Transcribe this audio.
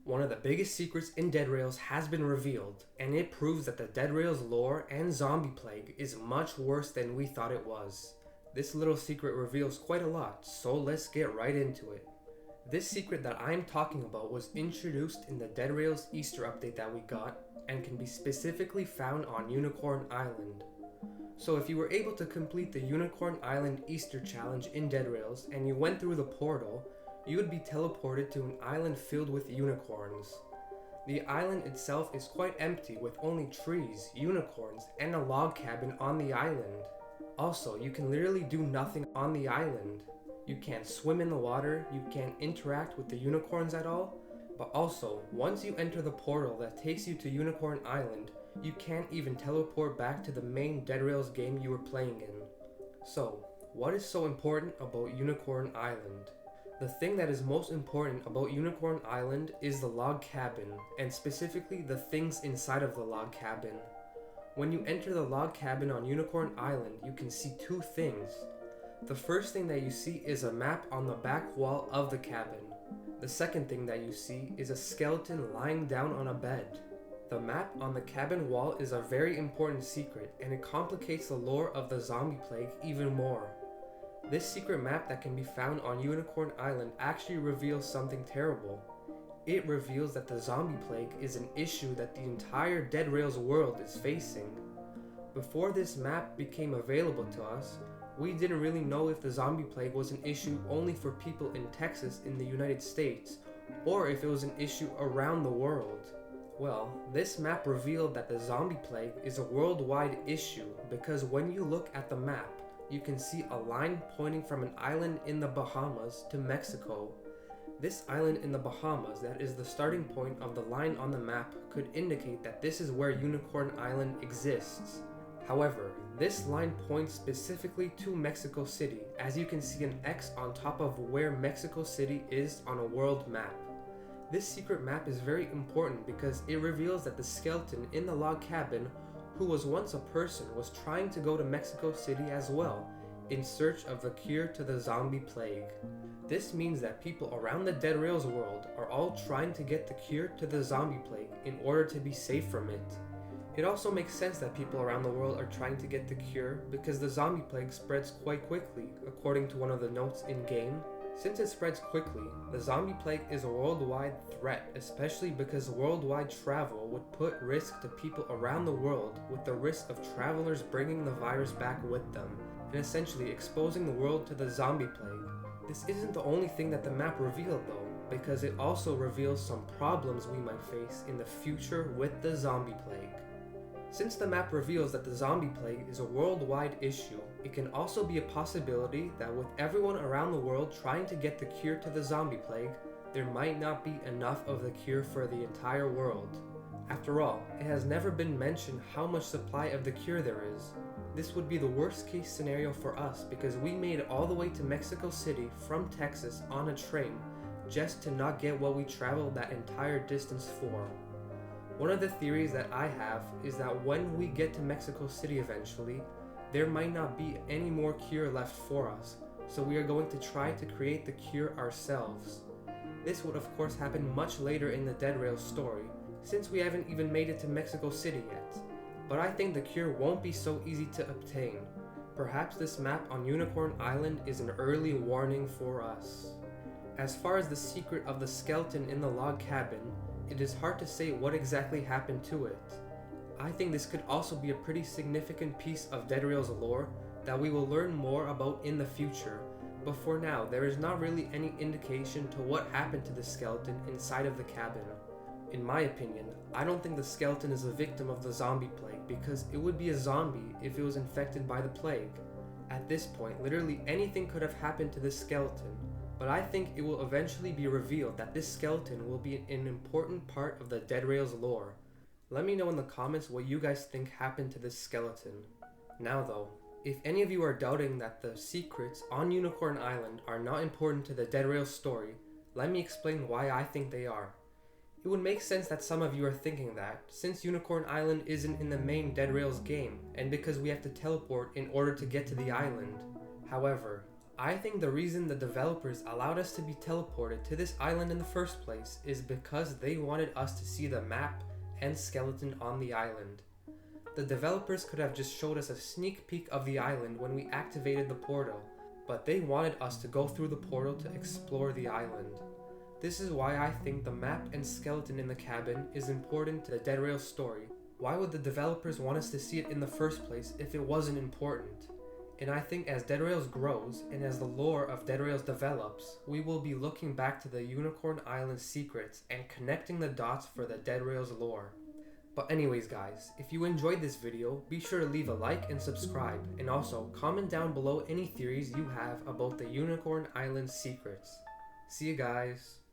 One of the biggest secrets in deadrails has been revealed, and it proves that the deadrails lore and zombie plague is much worse than we thought it was. This little secret reveals quite a lot, so let's get right into it. This secret that I'm talking about was introduced in the deadrails Easter update that we got, and can be specifically found on Unicorn Island. So if you were able to complete the Unicorn Island Easter challenge in deadrails and you went through the portal, you would be teleported to an island filled with unicorns. The island itself is quite empty with only trees, unicorns, and a log cabin on the island. Also, you can literally do nothing on the island. You can't swim in the water, you can't interact with the unicorns at all, but also, once you enter the portal that takes you to Unicorn Island, you can't even teleport back to the main deadrails game you were playing in. So, what is so important about Unicorn Island? The thing that is most important about Unicorn Island is the log cabin, and specifically the things inside of the log cabin. When you enter the log cabin on Unicorn Island, you can see two things. The first thing that you see is a map on the back wall of the cabin. The second thing that you see is a skeleton lying down on a bed. The map on the cabin wall is a very important secret, and it complicates the lore of the zombie plague even more. This secret map that can be found on Unicorn Island actually reveals something terrible. It reveals that the zombie plague is an issue that the entire deadrails world is facing. Before this map became available to us, we didn't really know if the zombie plague was an issue only for people in Texas in the United States, or if it was an issue around the world. Well, this map revealed that the zombie plague is a worldwide issue because when you look at the map, you can see a line pointing from an island in the Bahamas to Mexico. This island in the Bahamas that is the starting point of the line on the map could indicate that this is where Unicorn Island exists. However, this line points specifically to Mexico City, as you can see an X on top of where Mexico City is on a world map. This secret map is very important because it reveals that the skeleton in the log cabin, who was once a person, was trying to go to Mexico City as well, in search of the cure to the zombie plague. This means that people around the deadrails world are all trying to get the cure to the zombie plague in order to be safe from it. It also makes sense that people around the world are trying to get the cure because the zombie plague spreads quite quickly, according to one of the notes in-game. Since it spreads quickly, the zombie plague is a worldwide threat, especially because worldwide travel would put risk to people around the world with the risk of travelers bringing the virus back with them, and essentially exposing the world to the zombie plague. This isn't the only thing that the map revealed though, because it also reveals some problems we might face in the future with the zombie plague. Since the map reveals that the zombie plague is a worldwide issue, it can also be a possibility that with everyone around the world trying to get the cure to the zombie plague, there might not be enough of the cure for the entire world. After all, it has never been mentioned how much supply of the cure there is. This would be the worst case scenario for us because we made it all the way to Mexico City from Texas on a train just to not get what we traveled that entire distance for. One of the theories that I have is that when we get to Mexico City eventually, there might not be any more cure left for us, so we are going to try to create the cure ourselves. This would of course happen much later in the deadrails story, since we haven't even made it to Mexico City yet. But I think the cure won't be so easy to obtain. Perhaps this map on Unicorn Island is an early warning for us. As far as the secret of the skeleton in the log cabin, it is hard to say what exactly happened to it. I think this could also be a pretty significant piece of deadrails lore that we will learn more about in the future, but for now there is not really any indication to what happened to the skeleton inside of the cabin. In my opinion, I don't think the skeleton is a victim of the zombie plague because it would be a zombie if it was infected by the plague. At this point, literally anything could have happened to this skeleton, but I think it will eventually be revealed that this skeleton will be an important part of the deadrails lore. Let me know in the comments what you guys think happened to this skeleton. Now though, if any of you are doubting that the secrets on Unicorn Island are not important to the deadrails story, let me explain why I think they are. It would make sense that some of you are thinking that, since Unicorn Island isn't in the main deadrails game, and because we have to teleport in order to get to the island. However, I think the reason the developers allowed us to be teleported to this island in the first place is because they wanted us to see the map and skeleton on the island. The developers could have just showed us a sneak peek of the island when we activated the portal, but they wanted us to go through the portal to explore the island. This is why I think the map and skeleton in the cabin is important to the deadrails story. Why would the developers want us to see it in the first place if it wasn't important? And I think as deadrails grows and as the lore of deadrails develops, we will be looking back to the Unicorn Island secrets and connecting the dots for the deadrails lore. But anyways guys, if you enjoyed this video, be sure to leave a like and subscribe, and also comment down below any theories you have about the Unicorn Island secrets. See you guys.